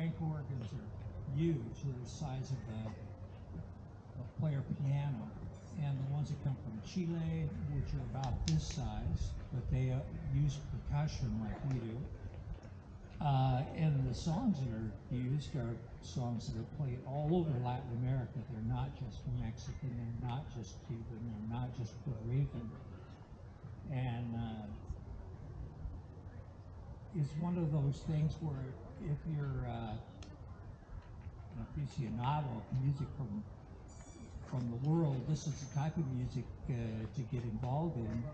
crank organs are huge. They're the size of a player piano. And the ones that come from Chile, which are about this size, but they use percussion like we do. And the songs that are used are songs that are played all over Latin America. They're not just Mexican, they're not just Cuban, they're not just Puerto Rican. And it's one of those things where if you're, if you see a novel of music from the world, this is the type of music to get involved in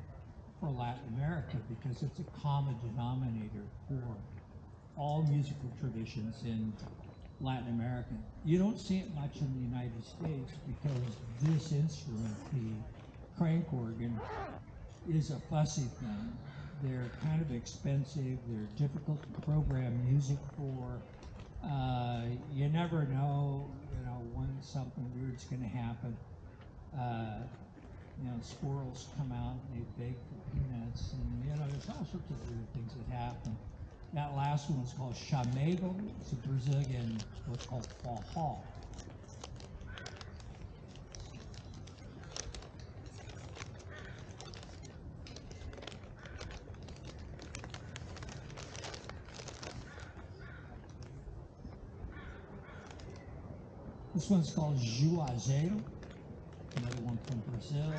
for Latin America, because it's a common denominator for all musical traditions in Latin America. You don't see it much in the United States because this instrument, the crank organ, is a fussy thing. They're kind of expensive, they're difficult to program music for. You never know, when something weird's going to happen. Squirrels come out and they beg for peanuts, and there's all sorts of weird things that happen. That last one was called chamego. It's a Brazilian, what's called forró. This one's called Juazeiro, another one from Brazil.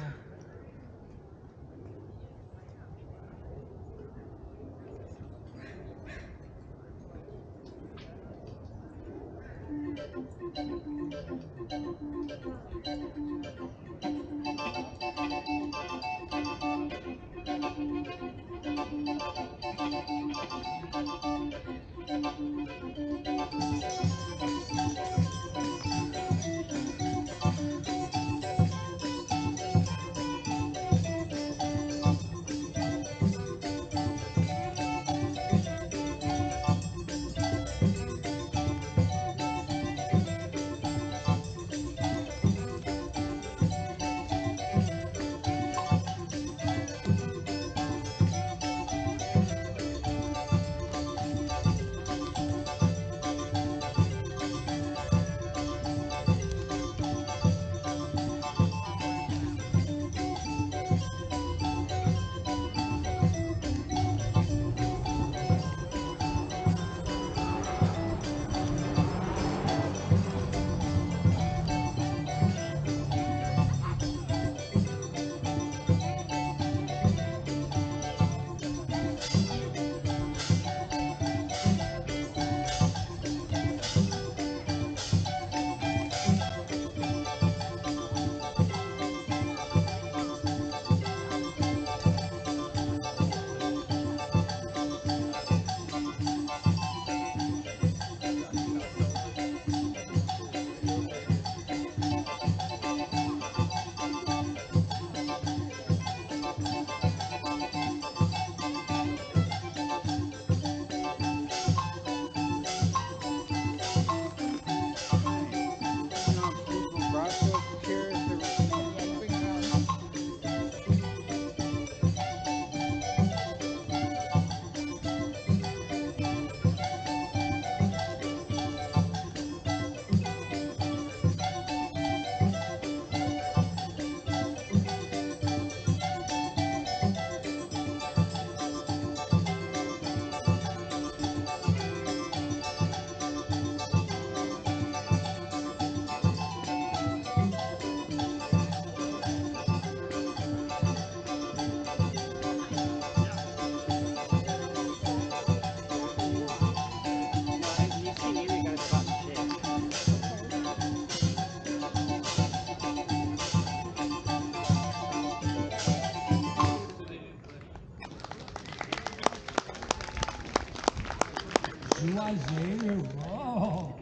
Juazeiro, whoa!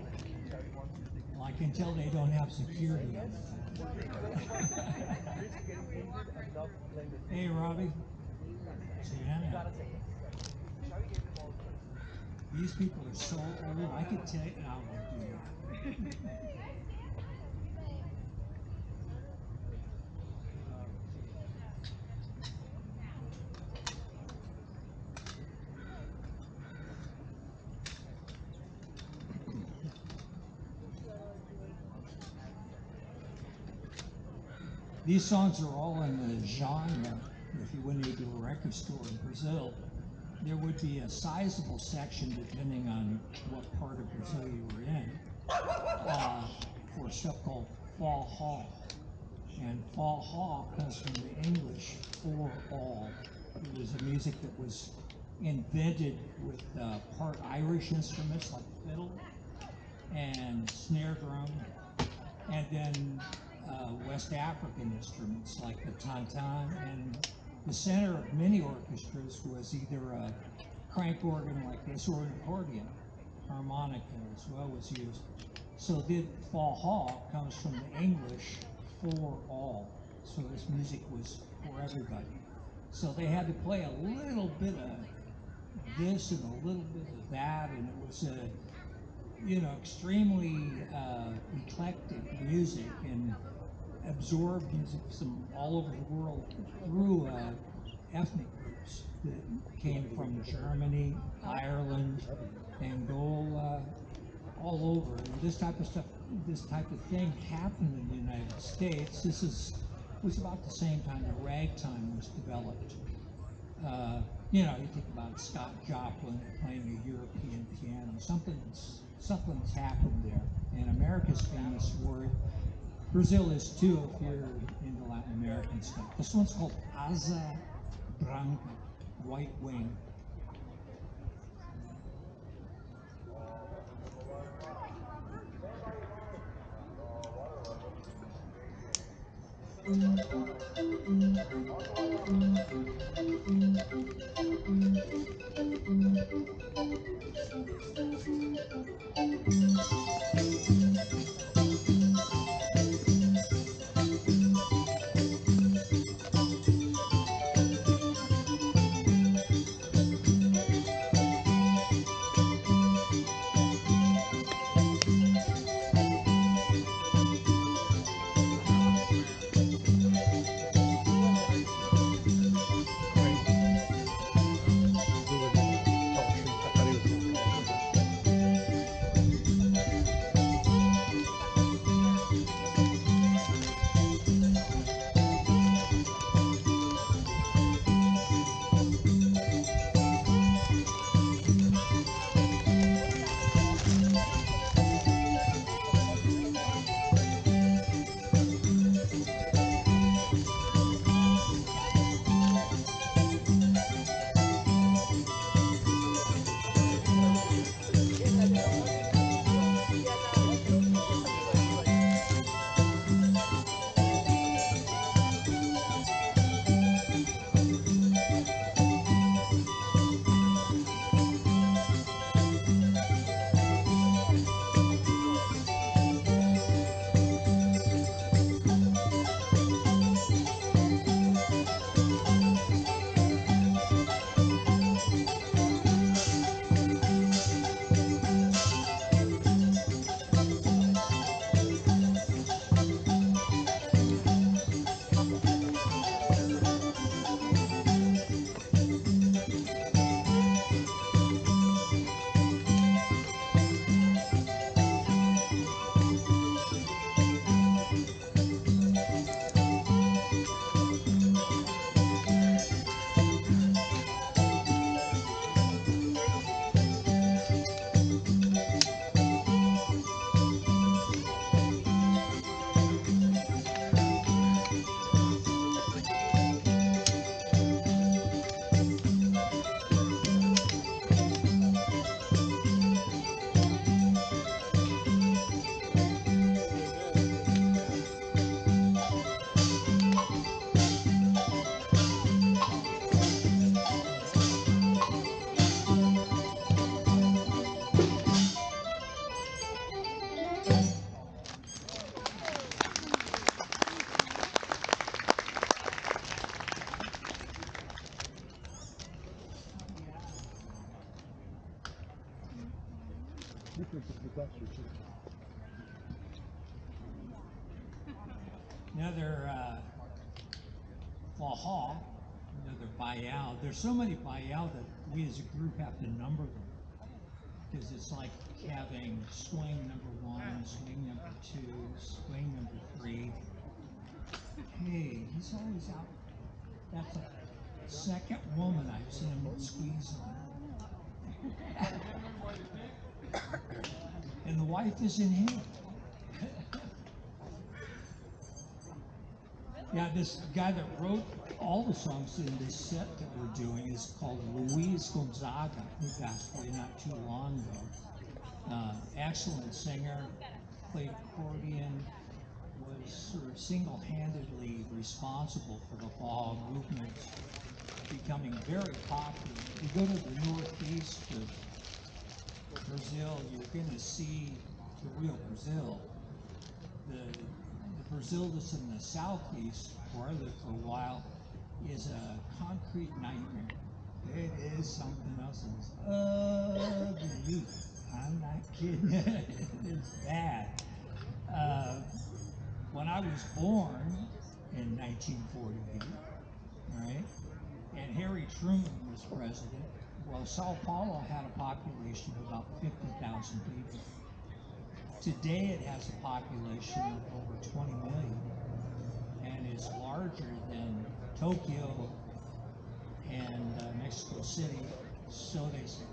Well, I can tell they don't have security on it. Hey, Robbie. Jana. These people are so old. I can tell you. I won't do that. These songs are all in the genre. If you went into a record store in Brazil, there would be a sizable section, depending on what part of Brazil you were in, for stuff called forró. And forró comes from the English for all. It was a music that was invented with part Irish instruments like fiddle and snare drum, and then West African instruments like the tantan, and the center of many orchestras was either a crank organ like this or an accordion. Harmonica as well was used. So the forró comes from the English for all. So this music was for everybody. So they had to play a little bit of this and a little bit of that, and it was extremely eclectic music and absorbed music from all over the world through ethnic groups that came from Germany, Ireland, Angola, all over. And this type of stuff, this type of thing happened in the United States. Was about the same time that ragtime was developed. You think about Scott Joplin playing a European piano. Something's happened there, and America's famous for it. Brazil is too, if you're into Latin American stuff. This one's called Asa Branca, White Wing. Another forró, another bayao. There's so many bayao that we as a group have to number them, because it's like having swing number 1, swing number 2, swing number 3. Hey, he's always out. That's a second woman I've seen him squeeze on. And the wife is in here. Yeah, this guy that wrote all the songs in this set that we're doing is called Luis Gonzaga, who passed away not too long ago. Excellent singer, played accordion, was sort of single-handedly responsible for the fall movement becoming very popular. If you go to the northeast of Brazil, you're going to see the real Brazil. The Brazil that's in the southeast, where I lived for a while, is a concrete nightmare. It is something else. It's ugly. I'm not kidding. It's bad. When I was born in 1948, right, and Harry Truman was president, well, Sao Paulo had a population of about 50,000 people. Today it has a population of over 20 million and is larger than Tokyo and Mexico City, so they say.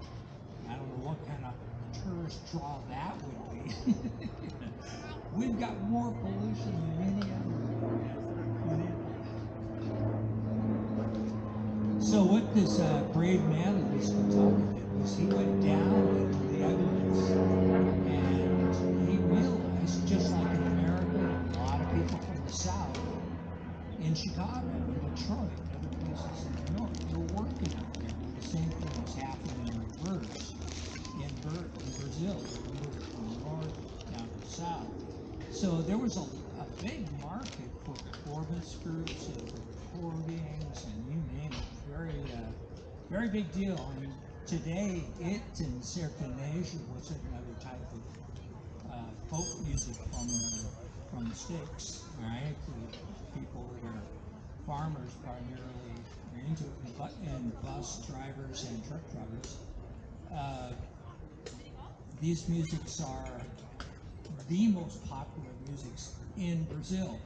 I don't know what kind of tourist draw that would be. We've got more pollution than any other. So what this brave man of this Gonzaga did was he went down into the evidence and he realized, just like in America, a lot of people from the South, in Chicago, in Detroit, and other places in the North, they're working out there. Well, the same thing was happening in reverse. In Brazil, they were moving from the north down to the south. So there was a big market for performance groups and for recordings and you name it. Very big deal. I mean, today, it in sertanejo was another type of folk music from the sticks, right? The people that are farmers primarily are into it, and bus drivers and truck drivers. Uh, these musics are the most popular musics in Brazil.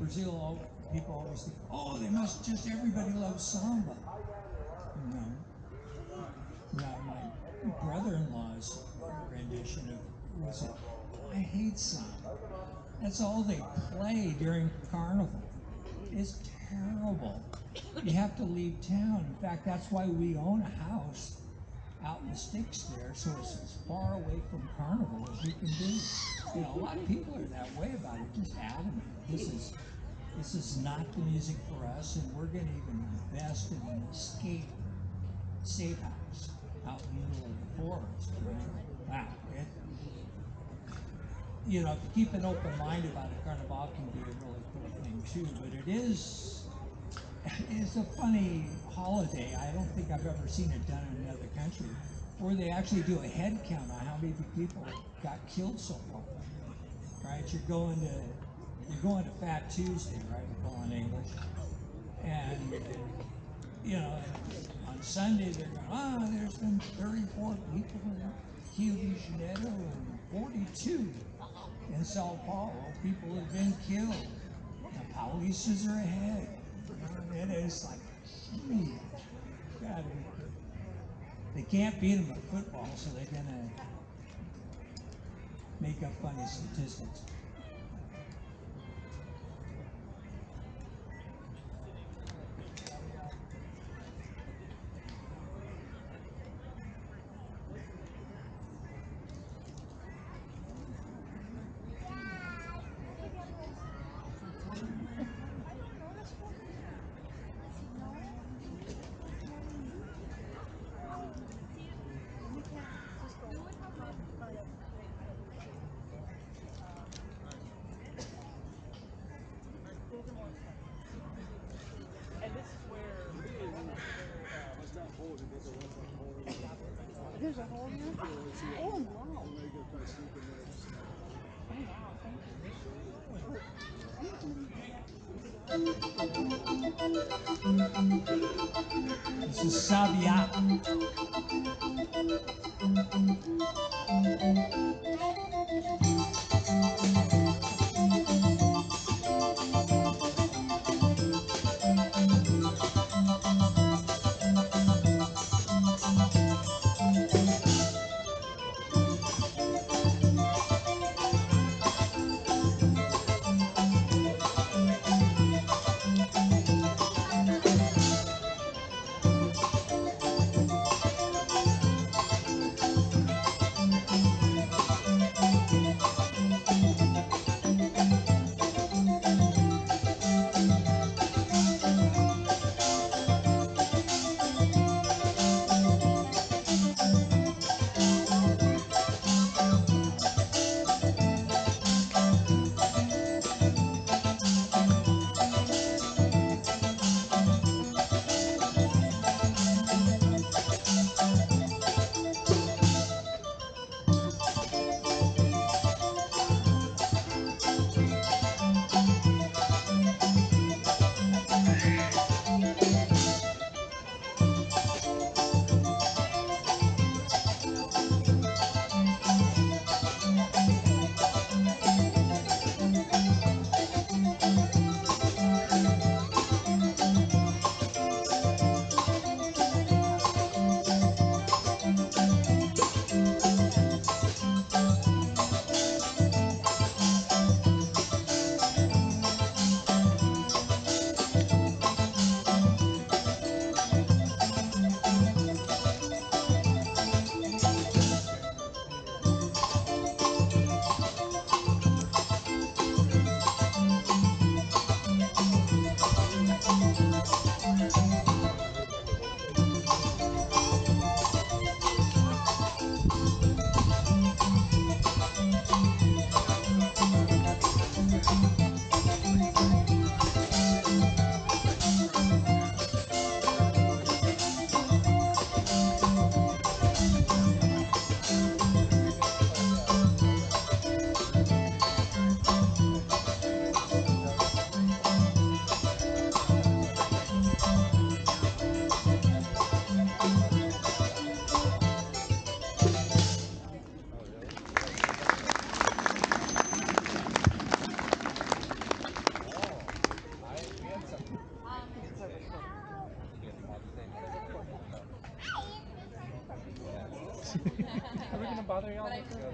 People always think, oh, they must just everybody loves samba. No, my brother-in-law's rendition of was it? I hate samba. That's all they play during carnival. It's terrible. You have to leave town. In fact, that's why we own a house out in the sticks there, so it's as far away from carnival as you can be. You know, a lot of people are that way about it, just adamant. This is not the music for us, and we're going to even invest in an safe house out in the middle of the forest, right? Wow. You know, to keep an open mind about it, Carnival can be a really cool thing too, but it's a funny holiday. I don't think I've ever seen it done in another country where they actually do a head count on how many people got killed so far. Right? You're going to Fat Tuesday, right? We call it in English. And you know, on Sunday they're going, there's been 34 people in Rio de Janeiro and 42 in Sao Paulo. People have been killed. The police are ahead. It is like, gee, gotta be kidding. They can't beat them at football, so they're gonna make up funny statistics. There's a hole here? Oh, wow. Oh, wow, thank you. This is Sabia.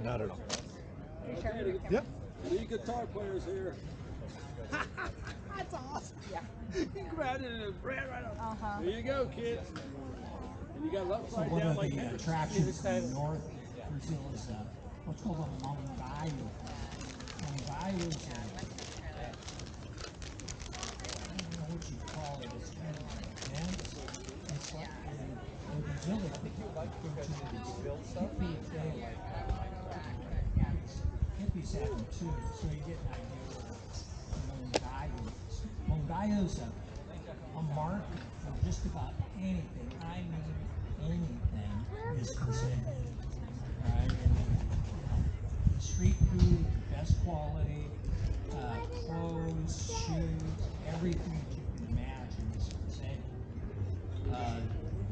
Not at all. Sure. Yep. Three guitar players here. That's awesome. Yeah. He grabbed it and ran right up. Uh-huh. There you go, kids. And you got it So upside one down of like the that. attractions in North Brazil is what's called a mangaio. Mangaio is I don't know what you call it. It's kind of dense. It's like in Brazil they refer to it as hippie day. Hippies have them too, so you get an idea of mangaio is. Mangaio is a market for just about anything. I mean anything is presented. Right? And, street food, the best quality, clothes, shoes, everything that you can imagine is presented.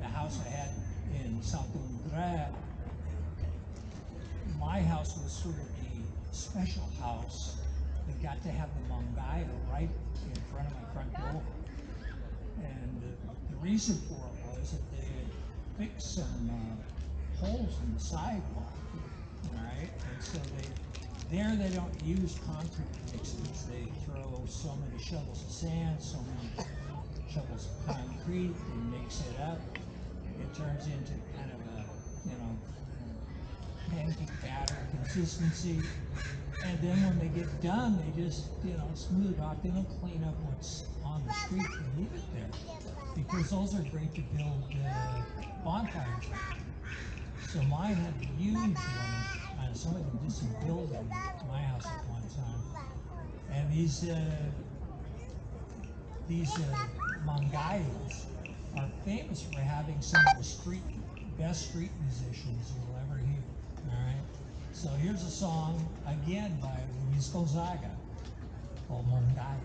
The house I had in Santo André, my house was sort of the special house that got to have the mangaio right in front of my front door. And the reason for it was that they had fixed some holes in the sidewalk, right? And so they don't use concrete mixers. They throw so many shovels of sand, so many shovels of concrete, they mix it up. It turns into kind of a, pancake batter consistency. And then when they get done, they just, smooth it off. They don't clean up what's on the street and leave it there. Because those are great to build bonfires with. So mine had a huge one. Somebody did some building at my house at one time. And these mangaios are famous for having some of the best street musicians you'll ever hear. All right. So here's a song again by Luis Gonzaga called Mangaio.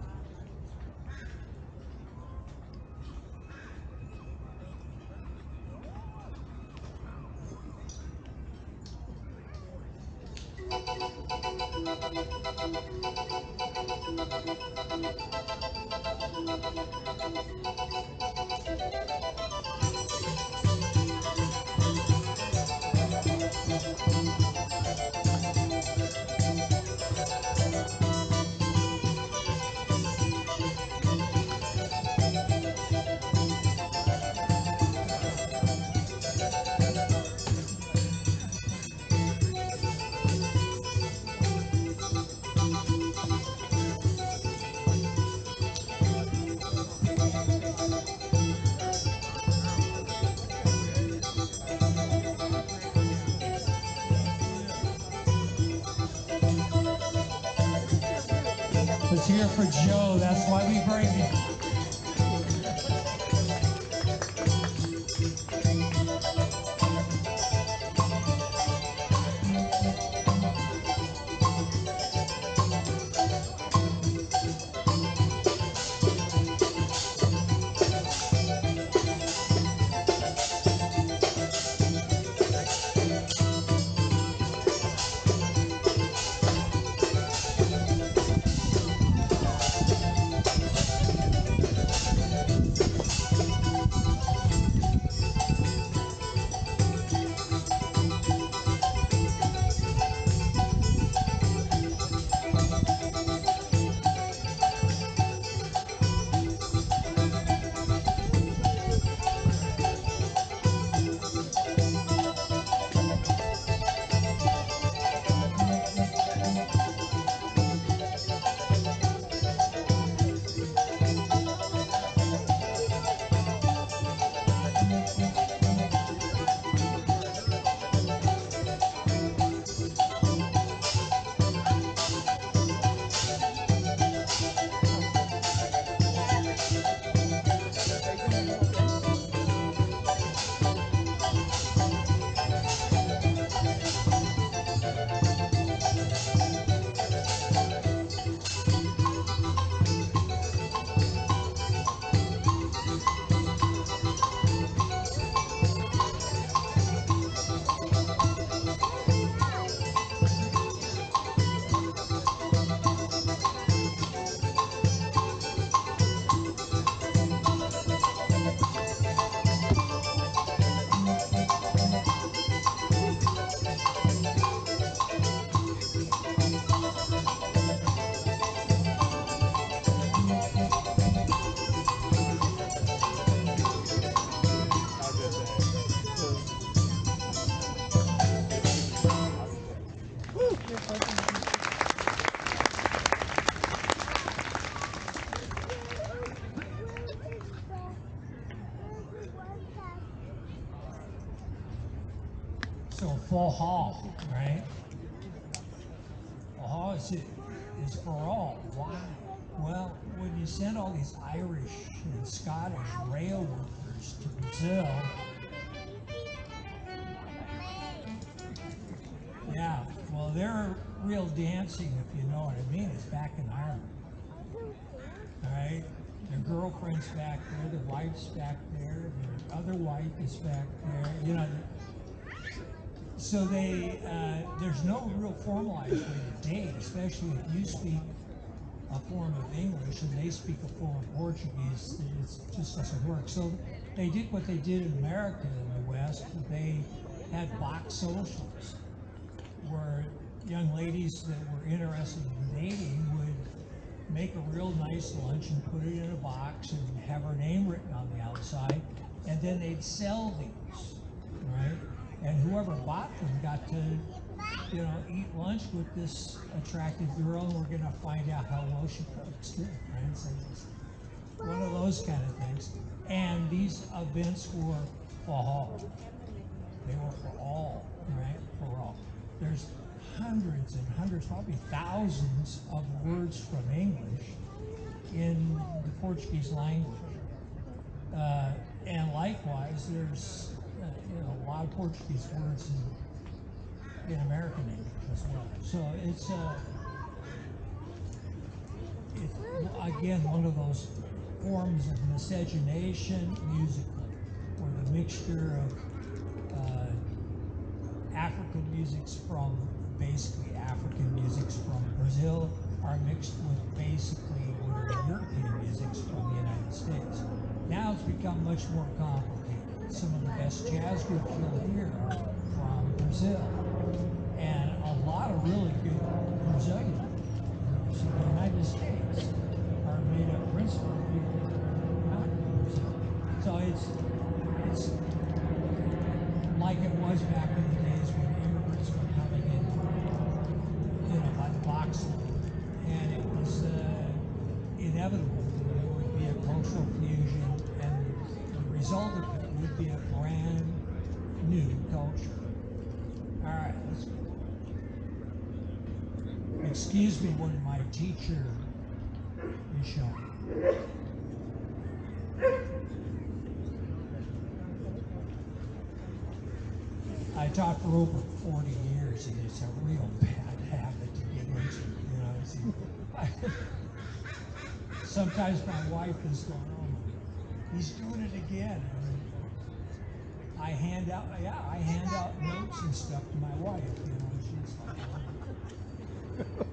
Let's hear it for Joe. That's why we bring it. forró, right? Forró is for all. Why? Well, when you send all these Irish and Scottish rail workers to Brazil, yeah, well, their real dancing, if you know what I mean, is back in Ireland. All right? Their girlfriend's back there, their wife's back there, their other wife is back there, you know. So there's no real formalized way to date, especially if you speak a form of English and they speak a form of Portuguese. It just doesn't work. So they did what they did in America in the West. They had box socials where young ladies that were interested in dating would make a real nice lunch and put it in a box and have her name written on the outside, and then they'd sell these, right? And whoever bought them got to, you know, eat lunch with this attractive girl, and we're gonna find out how well she cooks too, right? So it's one of those kind of things. And these events were for all. They were for all, right? For all. There's hundreds and hundreds, probably thousands of words from English in the Portuguese language. And likewise, there's you know, a lot of Portuguese words in American English as well. So it's again one of those forms of miscegenation musically, where the mixture of African musics from basically African musics from Brazil are mixed with basically what are European musics from the United States. Now it's become much more complicated. Some of the best jazz groups you'll hear are from Brazil, and a lot of really good Brazilian groups in the United States are made up principally of people that are not from Brazil. So it's like it was back in the days when immigrants were coming in, you know, by the boxload, and it was inevitable that there would be a cultural fusion, and the result of it would be a brand new culture. All right, let's go. Excuse me when my teacher is showing. I taught for over 40 years, and it's a real bad habit to get into. You know, sometimes my wife is going, "Oh, he's doing it again." And I hand out notes and stuff to my wife. You know, she's like, "Oh."